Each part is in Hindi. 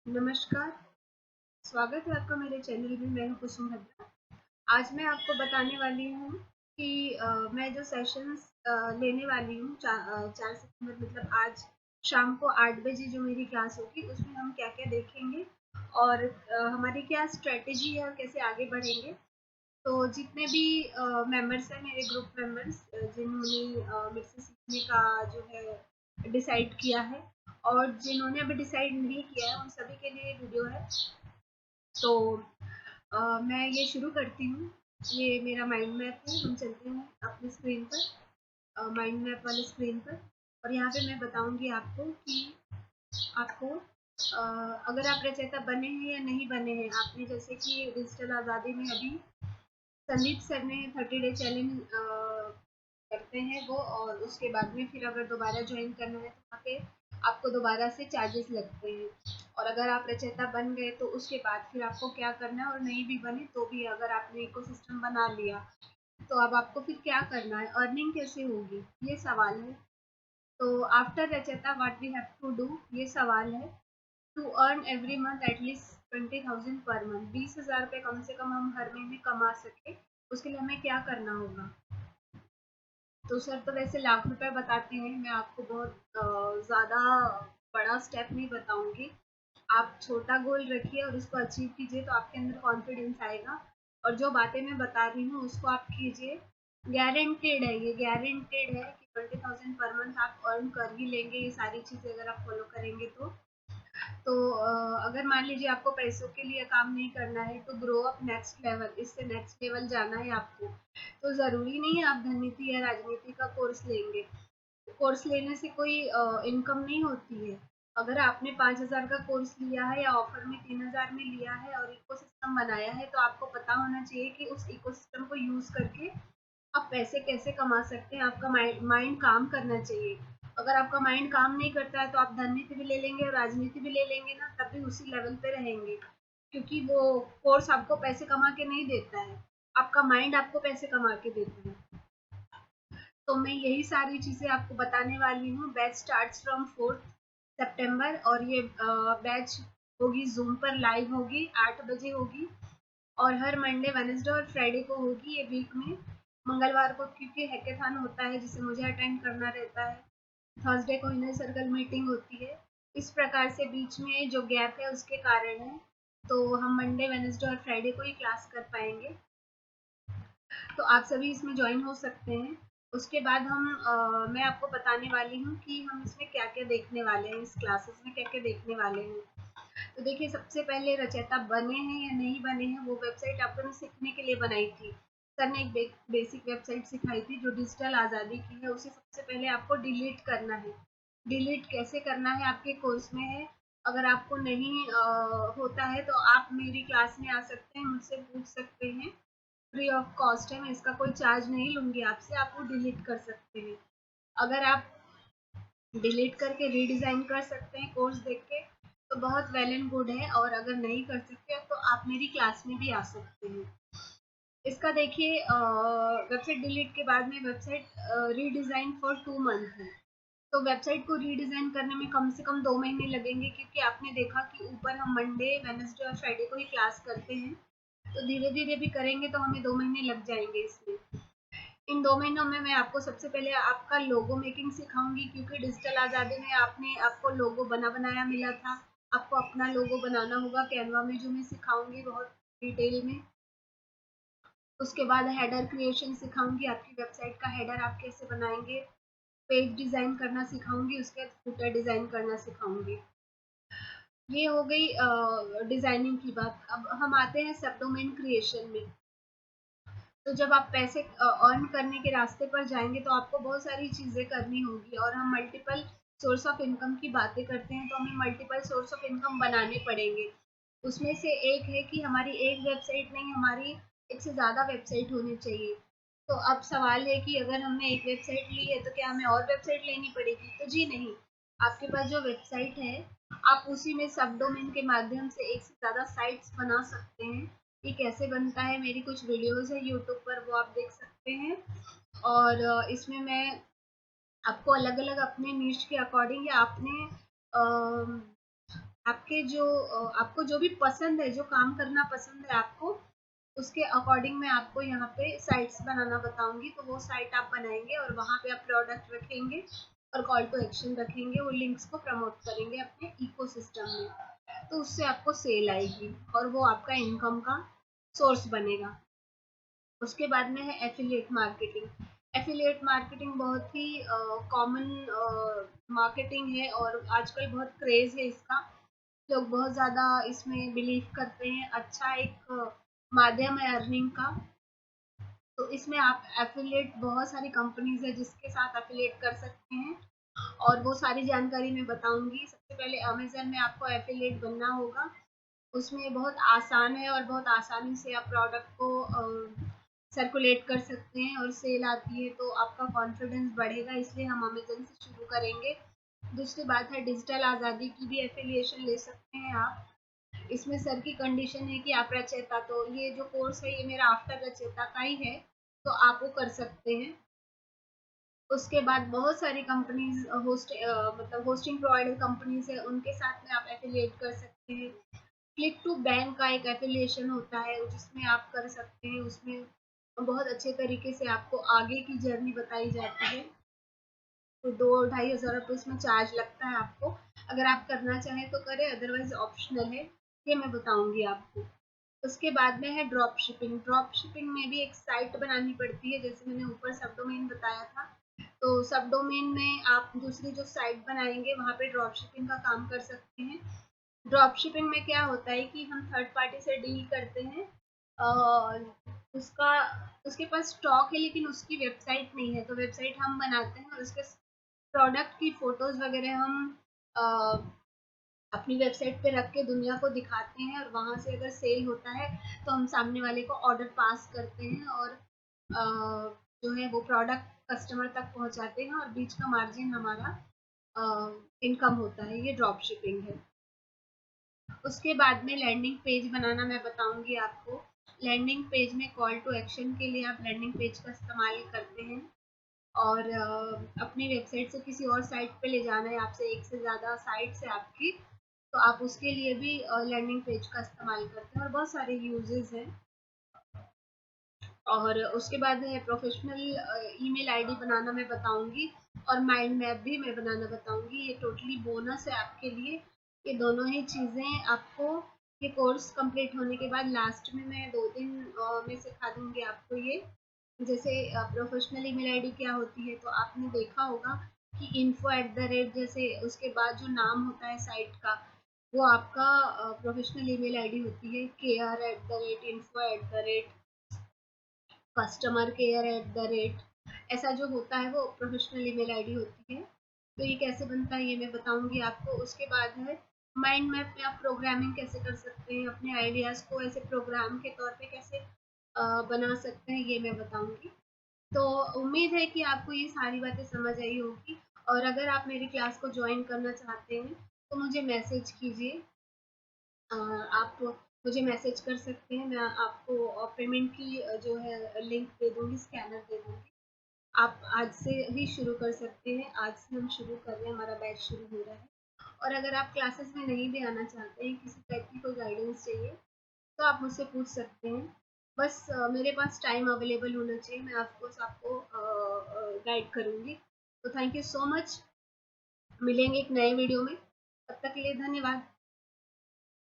नमस्कार, स्वागत है आपका मेरे चैनल में। मैं हूँ कुसुम हड्डा। आज मैं आपको बताने वाली हूँ कि मैं जो सेशंस लेने वाली हूँ 4 सितंबर मतलब आज शाम को 8 बजे जो मेरी क्लास होगी उसमें हम क्या-क्या देखेंगे और हमारी क्या स्ट्रैटेजी है और कैसे आगे बढ़ेंगे। तो जितने भी मेंबर्स हैं मेरे ग्रुप मेंबर्स जिन्होंने मेरे से सीखने का जो है डिसाइड किया है और जिन्होंने अभी डिसाइड नहीं किया है उन सभी के लिए वीडियो है। तो मैं ये शुरू करती हूँ। ये मेरा माइंड मैप है। हम चलते हैं अपनी स्क्रीन पर, माइंड मैप वाली स्क्रीन पर, और यहाँ पे मैं बताऊंगी आपको कि आपको अगर आप रचयिता बने हैं या नहीं बने हैं। आपने जैसे कि डिजिटल आज़ादी में अभी संदीप सर ने 30 डे चैलेंज करते हैं वो, और उसके बाद में फिर अगर दोबारा ज्वाइन करना है तो वहाँ पे आपको दोबारा से चार्जेस लगते हैं। और अगर आप रचयिता बन गए तो उसके बाद फिर आपको क्या करना है, और नहीं भी बने तो भी अगर आपने इकोसिस्टम बना लिया तो अब आपको फिर क्या करना है, अर्निंग कैसे होगी, ये सवाल है। तो आफ्टर रचयिता what we have to do, ये सवाल है। To earn every month at least 20,000 per month, 20,000 रुपये कम से कम हम हर महीने कमा सके, उसके लिए हमें क्या करना होगा। तो सर तो वैसे लाख रुपए बताते हैं। मैं आपको बहुत ज़्यादा बड़ा स्टेप नहीं बताऊंगी। आप छोटा गोल रखिए और उसको अचीव कीजिए तो आपके अंदर कॉन्फिडेंस आएगा। और जो बातें मैं बता रही हूँ उसको आप कीजिए। गारंटेड है, ये गारंटेड है कि 20,000 पर मंथ आप अर्न कर ही लेंगे, ये सारी चीज़ें अगर आप फॉलो करेंगे तो। तो अगर मान लीजिए आपको पैसों के लिए काम नहीं करना है तो ग्रो अप नेक्स्ट लेवल, इससे नेक्स्ट लेवल जाना है आपको, तो ज़रूरी नहीं है आप धननीति या राजनीति का कोर्स लेंगे। कोर्स लेने से कोई इनकम नहीं होती है। अगर आपने 5,000 का कोर्स लिया है या ऑफर में 3,000 में लिया है और इकोसिस्टम बनाया है तो आपको पता होना चाहिए कि उस इकोसिस्टम को यूज करके आप पैसे कैसे कमा सकते हैं। आपका माइंड काम करना चाहिए। अगर आपका माइंड काम नहीं करता है तो आप धननीति भी ले लेंगे और राजनीति भी ले लेंगे ना, तब भी उसी लेवल पे रहेंगे, क्योंकि वो कोर्स आपको पैसे कमा के नहीं देता है, आपका माइंड आपको पैसे कमा के देता है। तो मैं यही सारी चीज़ें आपको बताने वाली हूँ। बैच स्टार्ट्स फ्रॉम 4 सितंबर, और ये बैच होगी जूम पर, लाइव होगी, 8 बजे होगी, और हर मंडे वेनेसडे और फ्राइडे को होगी ये वीक में। मंगलवार को क्योंकि हैकेथॉन होता है जिसे मुझे अटेंड करना रहता है, थर्सडे को इनर सर्कल मीटिंग होती है। इस प्रकार से बीच में जो गैप है उसके कारण है। तो हम मंडे वेनेसडे और फ्राइडे को ही क्लास कर पाएंगे। तो आप सभी इसमें ज्वाइन हो सकते हैं। उसके बाद मैं आपको बताने वाली हूँ कि हम इसमें क्या-क्या देखने वाले हैं, इस क्लासेस में क्या-क्या देखने वाले हैं। तो देखिए, सबसे पहले रचयिता बने हैं या नहीं बने हैं, वो वेबसाइट आपको मैं सीखने के लिए बनाई थी। सर ने एक बेसिक वेबसाइट सिखाई थी जो डिजिटल आज़ादी की है, उसे सबसे पहले आपको डिलीट करना है। डिलीट कैसे करना है आपके कोर्स में है। अगर आपको नहीं होता है तो आप मेरी क्लास में आ सकते हैं, मुझसे पूछ सकते हैं। फ्री ऑफ कॉस्ट है, मैं इसका कोई चार्ज नहीं लूंगी आपसे, आप वो डिलीट कर सकते हैं। अगर आप डिलीट करके रीडिज़ाइन कर सकते हैं कोर्स देख के तो बहुत वेल एंड गुड है, और अगर नहीं कर सकते तो आप मेरी क्लास में भी आ सकते हैं। इसका देखिए, वेबसाइट डिलीट के बाद में वेबसाइट रीडिज़ाइन फॉर 2 मंथ है। तो वेबसाइट को रीडिज़ाइन करने में कम से कम 2 महीने लगेंगे, क्योंकि आपने देखा कि ऊपर हम मंडे वेडनेसडे और फ्राइडे को ही क्लास करते हैं। तो धीरे धीरे भी करेंगे तो हमें 2 महीने लग जाएंगे इसमें। इन 2 महीनों में मैं आपको सबसे पहले आपका लोगो मेकिंग सिखाऊंगी, क्योंकि डिजिटल आज़ादी में आपने आपको लोगो बना बनाया मिला था। आपको अपना लोगो बनाना होगा कैनवा में, जो मैं सिखाऊंगी बहुत डिटेल में। उसके बाद हेडर क्रिएशन सिखाऊंगी, आपकी वेबसाइट का हेडर आप कैसे बनाएंगे। पेज डिज़ाइन करना सिखाऊंगी, उसके बाद फुटर डिज़ाइन करना सिखाऊंगी। ये हो गई डिज़ाइनिंग की बात। अब हम आते हैं सब डोमेन क्रिएशन में। तो जब आप पैसे अर्न करने के रास्ते पर जाएंगे तो आपको बहुत सारी चीज़ें करनी होगी, और हम मल्टीपल सोर्स ऑफ इनकम की बातें करते हैं तो हमें मल्टीपल सोर्स ऑफ इनकम बनाने पड़ेंगे। उसमें से एक है कि हमारी एक वेबसाइट नहीं, हमारी एक से ज़्यादा वेबसाइट होनी चाहिए। तो अब सवाल है कि अगर हमने एक वेबसाइट ली है तो क्या हमें और वेबसाइट लेनी पड़ेगी, तो जी नहीं। आपके पास जो वेबसाइट है आप उसी में सब डोमेन के माध्यम से एक से ज़्यादा साइट्स बना सकते हैं। ये कैसे बनता है, मेरी कुछ वीडियोस है यूट्यूब पर, वो आप देख सकते हैं। और इसमें मैं आपको अलग अलग अपने नीश के अकॉर्डिंग या अपने आपको जो भी पसंद है, जो काम करना पसंद है आपको, उसके अकॉर्डिंग मैं आपको यहाँ पे साइट्स बनाना बताऊंगी। तो वो साइट आप बनाएंगे और वहाँ पे आप प्रोडक्ट रखेंगे और कॉल टू एक्शन रखेंगे, वो लिंक्स को प्रमोट करेंगे अपने इकोसिस्टम में। तो उससे आपको सेल आएगी और वो आपका इनकम का सोर्स बनेगा। उसके बाद में है एफिलिएट मार्केटिंग। एफिलिएट मार्केटिंग बहुत ही कॉमन मार्केटिंग है और आजकल बहुत क्रेज है इसका। लोग बहुत ज़्यादा इसमें बिलीव करते हैं। अच्छा एक माध्यम है अर्निंग का। तो इसमें आप एफिलिएट, बहुत सारी कंपनीज है जिसके साथ एफिलिएट कर सकते हैं और वो सारी जानकारी मैं बताऊंगी। सबसे पहले अमेजन में आपको एफिलिएट बनना होगा। उसमें बहुत आसान है और बहुत आसानी से आप प्रोडक्ट को सर्कुलेट कर सकते हैं और सेल आती है तो आपका कॉन्फिडेंस बढ़ेगा, इसलिए हम अमेजन से शुरू करेंगे। दूसरी बात है डिजिटल आज़ादी की भी एफिलिएशन ले सकते हैं आप। इसमें सर की कंडीशन है कि आप रचेता, तो ये जो कोर्स है ये मेरा आफ्टर रचेता का ही है, तो आप वो कर सकते हैं। उसके बाद बहुत सारी कंपनीज मतलब होस्टिंग प्रोवाइडर कंपनीज है, उनके साथ में आप एफिलिएट कर सकते हैं। क्लिक टू बैंक का एक एफिलिएशन होता है जिसमें आप कर सकते हैं। उसमें बहुत अच्छे तरीके से आपको आगे की जर्नी बताई जाती है। तो 2-2,500 रुपये इसमें चार्ज लगता है आपको। अगर आप करना चाहें तो करें, अदरवाइज ऑप्शनल है, ये मैं बताऊंगी आपको। उसके बाद में है ड्रॉप शिपिंग। ड्रॉप शिपिंग में भी एक साइट बनानी पड़ती है, जैसे मैंने ऊपर सब डोमेन बताया था। तो सब डोमेन में आप दूसरी जो साइट बनाएंगे वहाँ पे ड्रॉप शिपिंग का काम कर सकते हैं। ड्रॉप शिपिंग में क्या होता है कि हम थर्ड पार्टी से डील करते हैं और उसका उसके पास स्टॉक है लेकिन उसकी वेबसाइट नहीं है, तो वेबसाइट हम बनाते हैं और उसके प्रोडक्ट की फोटोज वगैरह हम अ, अपनी वेबसाइट पे रख के दुनिया को दिखाते हैं और वहां से अगर सेल होता है तो हम सामने वाले को ऑर्डर पास करते हैं और जो है वो प्रोडक्ट कस्टमर तक पहुंचाते हैं और बीच का मार्जिन हमारा इनकम होता है। ये ड्रॉप शिपिंग है। उसके बाद में लैंडिंग पेज बनाना मैं बताऊंगी आपको। लैंडिंग पेज में कॉल टू एक्शन के लिए आप लैंडिंग पेज का इस्तेमाल करते हैं और अपनी वेबसाइट से किसी और साइट पे ले जाना है आपसे, एक से ज़्यादा साइट्स है आपकी, तो आप उसके लिए भी लैंडिंग पेज का इस्तेमाल करते हैं और बहुत सारे यूजेस हैं। और उसके बाद है प्रोफेशनल ईमेल आईडी बनाना मैं बताऊंगी और माइंड मैप भी मैं बनाना बताऊंगी। ये टोटली बोनस है आपके लिए। ये दोनों ही चीज़ें आपको ये कोर्स कंप्लीट होने के बाद लास्ट में मैं 2 दिन में सिखा दूंगी आपको ये। जैसे प्रोफेशनल ईमेल आईडी क्या होती है, तो आपने देखा होगा कि info@, जैसे उसके बाद जो नाम होता है साइट का, वो आपका प्रोफेशनल ईमेल आईडी होती है। care@info@, customer care@, ऐसा जो होता है वो प्रोफेशनल ईमेल आईडी होती है। तो ये कैसे बनता है ये मैं बताऊंगी आपको। उसके बाद है माइंड मैप में आप प्रोग्रामिंग कैसे कर सकते हैं, अपने आइडियाज को ऐसे प्रोग्राम के तौर पे कैसे बना सकते हैं, ये मैं बताऊंगी। तो उम्मीद है कि आपको ये सारी बातें समझ आई होगी और अगर आप मेरी क्लास को ज्वाइन करना चाहते हैं तो मुझे मैसेज कीजिए। आप मुझे मैसेज कर सकते हैं। मैं आपको पेमेंट की जो है लिंक दे दूंगी, स्कैनर दे दूंगी। आप आज से ही शुरू कर सकते हैं। आज से हम शुरू कर रहे हैं, हमारा बैच शुरू हो रहा है। और अगर आप क्लासेस में नहीं भी आना चाहते हैं, किसी टाइप की कोई गाइडेंस चाहिए, तो आप मुझसे पूछ सकते हैं। बस मेरे पास टाइम अवेलेबल होना चाहिए, मैं आपको आपको गाइड करूँगी। तो थैंक यू सो मच। मिलेंगे एक नए वीडियो में। तब तक के लिए धन्यवाद।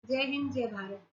जय हिंद, जय भारत।